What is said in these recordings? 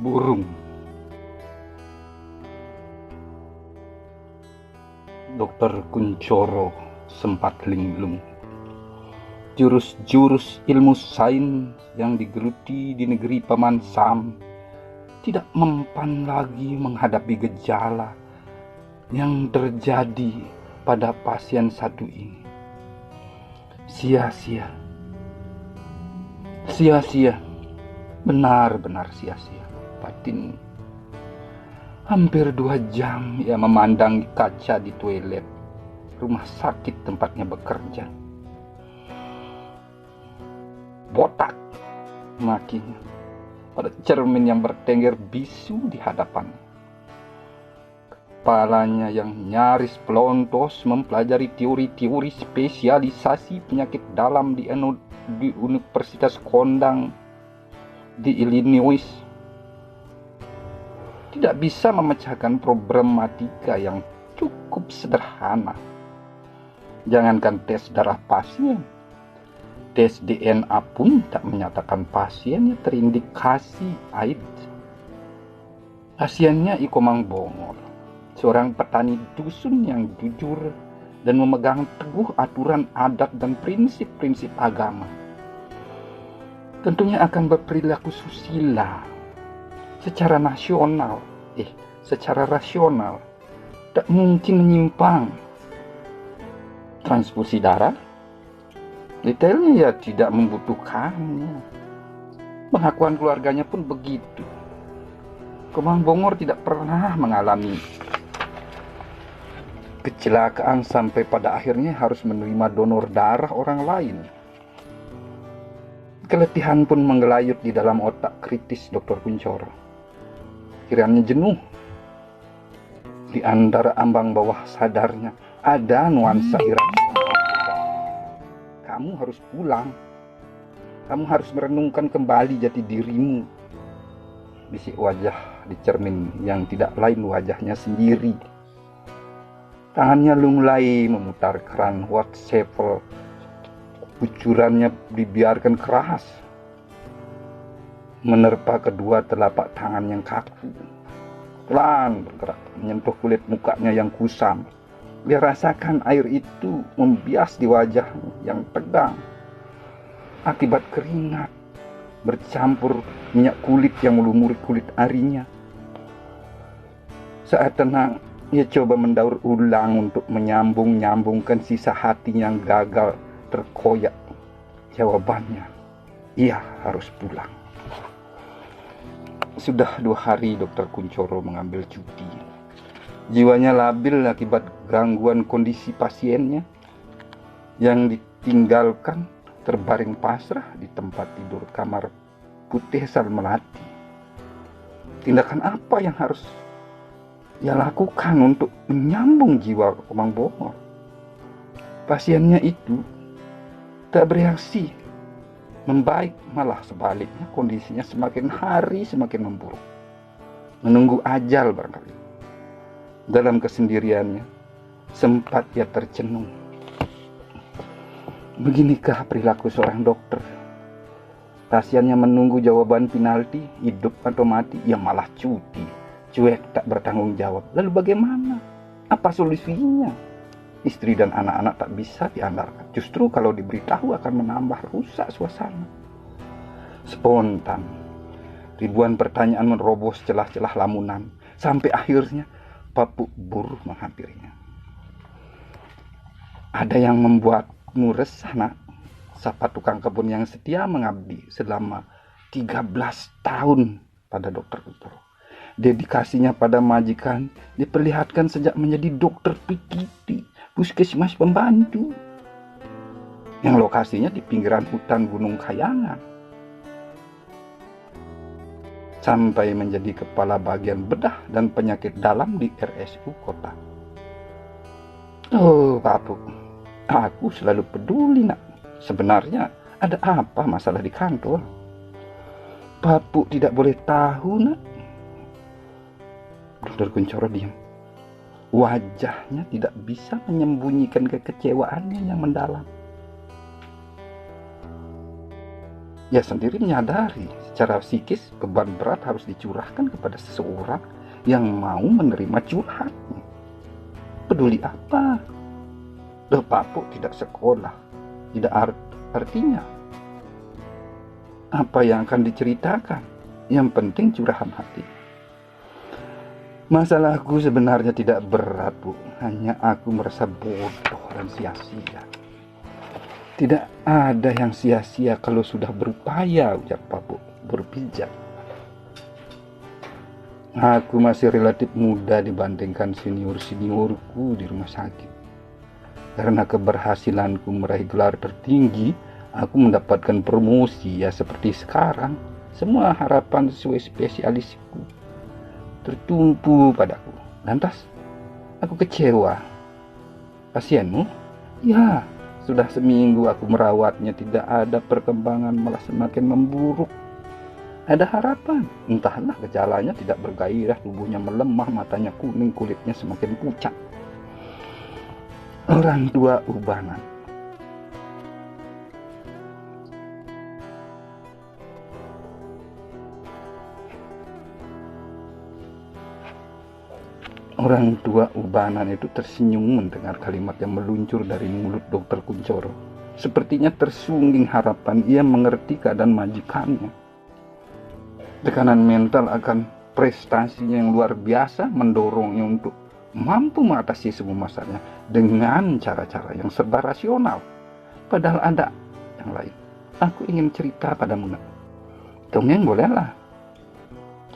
Burung. Dokter Kuncoro sempat linglung. Jurus-jurus ilmu sains yang digeluti di negeri Paman Sam tidak mempan lagi menghadapi gejala yang terjadi pada pasien satu ini. Sia-sia, benar-benar sia-sia. Batin. Hampir 2 jam ia memandang kaca di toilet rumah sakit tempatnya bekerja. Botak, makinya pada cermin yang bertengger bisu di hadapan. Kepalanya yang nyaris pelontos mempelajari teori-teori spesialisasi penyakit dalam di Universitas Kondang di Illinois tidak bisa memecahkan problematika yang cukup sederhana. Jangankan tes darah pasien, tes DNA pun tak menyatakan pasiennya terindikasi AIDS. Pasiennya Iko Mangbongor, seorang petani dusun yang jujur dan memegang teguh aturan adat dan prinsip-prinsip agama. Tentunya akan berperilaku susila secara rasional, tak mungkin menyimpang. Transfusi darah, detailnya ya tidak membutuhkannya. Pengakuan keluarganya pun begitu. Kemang Bongor tidak pernah mengalami kecelakaan sampai pada akhirnya harus menerima donor darah orang lain. Keletihan pun menggelayut di dalam otak kritis Dr. Kuncoro. Kiranya jenuh. Di antara ambang bawah sadarnya ada nuansa irasional. Kamu harus pulang. Kamu harus merenungkan kembali jati dirimu. Bisik wajah di cermin yang tidak lain wajahnya sendiri. Tangannya lunglai memutar keran wastafel. Kucurannya dibiarkan keras menerpa kedua telapak tangan yang kaku. Pelan bergerak menyentuh kulit mukanya yang kusam. Dia rasakan air itu membias di wajahnya yang tegang akibat keringat bercampur minyak kulit yang melumuri kulit arinya. Saat tenang, ia coba mendaur ulang untuk menyambung-nyambungkan sisa hati yang gagal terkoyak. Jawabannya, ia harus pulang. Sudah 2 hari Dr. Kuncoro mengambil cuti. Jiwanya labil akibat gangguan kondisi pasiennya yang ditinggalkan terbaring pasrah di tempat tidur kamar putih Sal Melati. Tindakan apa yang harus ia lakukan untuk menyambung jiwa Kemang Bongor? Pasiennya itu tak bereaksi, membaik, malah sebaliknya kondisinya semakin hari semakin memburuk. Menunggu ajal barangkali. Dalam kesendiriannya sempat ia tercenung. Beginikah perilaku seorang dokter? Pasiennya menunggu jawaban penalti, hidup atau mati, ia malah cuti, cuek, tak bertanggung jawab. Lalu bagaimana? Apa solusinya? Istri dan anak-anak tak bisa diandalkan. Justru kalau diberitahu akan menambah rusak suasana. Spontan, ribuan pertanyaan menerobos celah-celah lamunan, sampai akhirnya papuk buruh menghampirinya. Ada yang membuatmu resah, nak? Sapa tukang kebun yang setia mengabdi selama 13 tahun pada Dr. Kuncoro. Dedikasinya pada majikan diperlihatkan sejak menjadi dokter PKT, puskesmas pembantu, yang lokasinya di pinggiran hutan Gunung Kayangan, sampai menjadi kepala bagian bedah dan penyakit dalam di RSU kota. Oh, Papu, aku selalu peduli, nak. Sebenarnya ada apa masalah di kantor? Papu tidak boleh tahu, nak. Dr. Kuncoro diam. Wajahnya tidak bisa menyembunyikan kekecewaannya yang mendalam. ia sendiri menyadari secara psikis beban berat harus dicurahkan kepada seseorang yang mau menerima curhatnya. Peduli apa? Papuk tidak sekolah, tidak artinya apa yang akan diceritakan. Yang penting curahan hati. Masalahku sebenarnya tidak berat, Bu. Hanya aku merasa bodoh dan sia-sia. Tidak ada yang sia-sia kalau sudah berupaya, ujar Pak Bu, berpijak. Aku masih relatif muda dibandingkan senior-seniorku di rumah sakit. Karena keberhasilanku meraih gelar tertinggi, aku mendapatkan promosi ya seperti sekarang. Semua harapan sesuai spesialisku tertumpu padaku. Lantas, aku kecewa. Pasienmu? Ya, sudah seminggu aku merawatnya, tidak ada perkembangan, malah semakin memburuk. Ada harapan, entahlah gejalanya tidak bergairah, tubuhnya melemah, matanya kuning, kulitnya semakin pucat. Orang tua ubanan. Orang tua ubanan itu tersenyum mendengar kalimat yang meluncur dari mulut Dokter Kuncoro. Sepertinya tersungging harapan ia mengerti keadaan majikannya. Tekanan mental akan prestasinya yang luar biasa mendorongnya untuk mampu mengatasi semua masalahnya dengan cara-cara yang serba rasional. Padahal ada yang lain. Aku ingin cerita padamu. Dongeng bolehlah.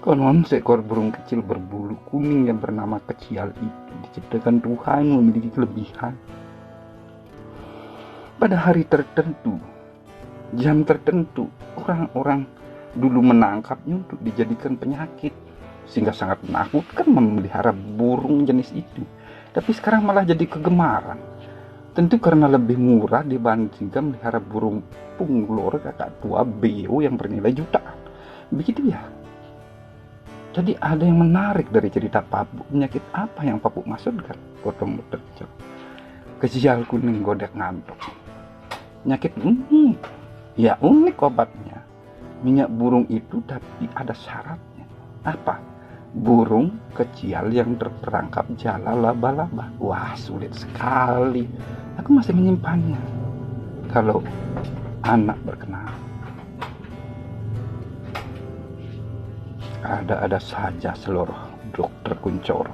Konon seekor burung kecil berbulu kuning yang bernama Kecial itu diciptakan Tuhan memiliki kelebihan. Pada hari tertentu, jam tertentu, orang-orang dulu menangkapnya untuk dijadikan penyakit, sehingga sangat menakutkan memelihara burung jenis itu. Tapi sekarang malah jadi kegemaran. Tentu karena lebih murah dibandingkan melihara burung punglor kakak tua beo yang bernilai jutaan. Begitu ya. Jadi ada yang menarik dari cerita Papuk. Penyakit apa yang Papuk maksudkan? Potong terjauh. Kecial kuning godek ngantuk. Penyakit unik. Ya unik obatnya. Minyak burung itu tapi ada syaratnya. Apa? Burung kecil yang terperangkap jala laba-laba. Wah, sulit sekali. Aku masih menyimpannya. Kalau anak berkenan. Ada-ada saja seluruh Dokter Kuncoro.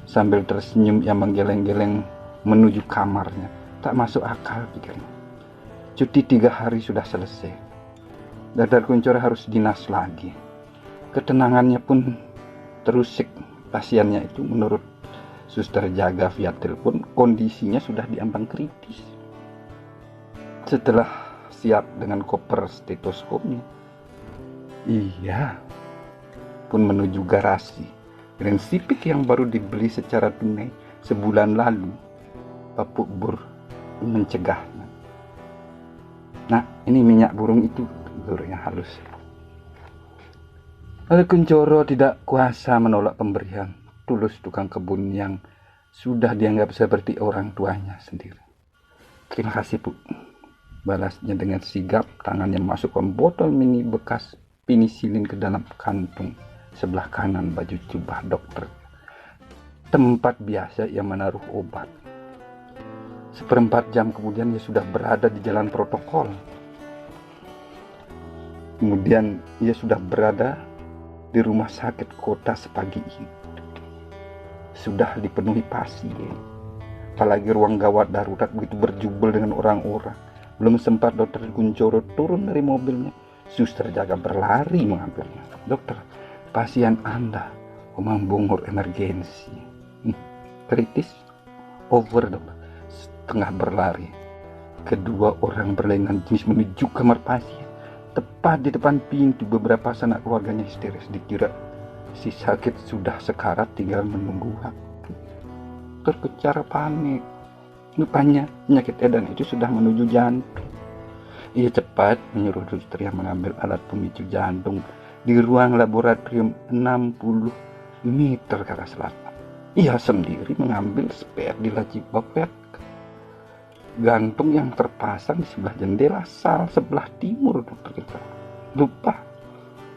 Sambil tersenyum ia menggeleng-geleng menuju kamarnya. Tak masuk akal pikirnya. Cuti 3 hari sudah selesai. Dokter Kuncoro harus dinas lagi. Ketenangannya pun terusik. Pasiennya itu menurut suster jaga via telepon kondisinya sudah diambang kritis. Setelah siap dengan koper stetoskopnya, iya, pun menuju garasi dengan sipik yang baru dibeli secara tunai sebulan lalu. Papuk Bur mencegahnya. Nah, ini minyak burung itu, yang halus. Lalu Kuncoro tidak kuasa menolak pemberian tulus tukang kebun yang sudah dianggap seperti orang tuanya sendiri. Terima kasih, Bu. Balasnya dengan sigap, tangannya masukkan botol mini bekas penisilin ke dalam kantung sebelah kanan baju jubah dokter. Tempat biasa ia menaruh obat. 1/4 jam kemudian ia sudah berada di jalan protokol. Kemudian ia sudah berada di rumah sakit kota sepagi ini. Sudah dipenuhi pasien. Apalagi ruang gawat darurat begitu berjubel dengan orang-orang. Belum sempat Dokter Kuncoro turun dari mobilnya, suster jaga berlari mengambilnya. Dokter, pasien Anda membungkur emergensi. Kritis, overdose, setengah berlari. Kedua orang berlainan jenis menuju kamar pasien. Tepat di depan pintu beberapa sanak keluarganya histeris. Dikira si sakit sudah sekarat tinggal menunggu waktu. Terkejar panik. Rupanya penyakit edan itu sudah menuju jantung. Ia cepat menyuruh suster yang mengambil alat pemicu jantung di ruang laboratorium 60 meter ke arah selatan. Ia sendiri mengambil spare di laci bopet gantung yang terpasang di sebelah jendela sal sebelah timur Dokter Kuncoro. Lupa.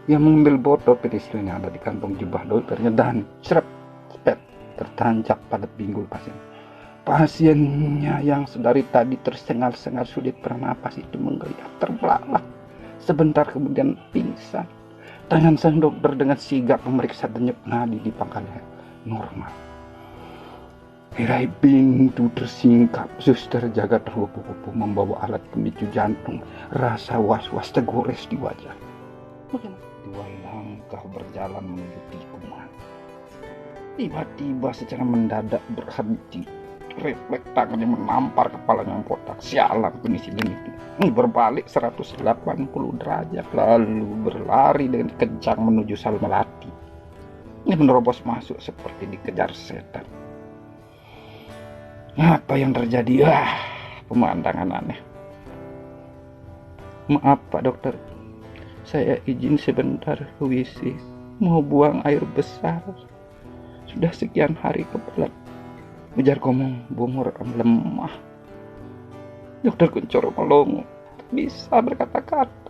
Ia mengambil botol penicillin yang ada di kantong jubah dokternya dan serap, tertancap pada pinggul pasien. Pasiennya yang sedari tadi tersengal-sengal sulit bernapas itu menggeliat terbelalak. Sebentar kemudian pingsan. Tangan sang dokter dengan sigap memeriksa denyut nadi di pangkalnya normal. Tirai pintu tersingkap. Suster jaga terkupu-kupu membawa alat pemicu jantung. Rasa was-was tergores di wajah. Dua langkah berjalan menuju tikungan. Tiba-tiba secara mendadak berhenti. Refleks tangannya menampar kepalanya yang botak. Sialan penicillin itu. Berbalik 180 derajat lalu berlari dengan kencang menuju sel melati. Ini menerobos masuk seperti dikejar setan. Apa yang terjadi? Pemandangan aneh. Maaf Pak Dokter, saya izin sebentar ke WC. Mau buang air besar. Sudah sekian hari kebelet. Ujar Komong Bungur lemah. Dokter Kuncoro melongo, tak bisa berkata-kata.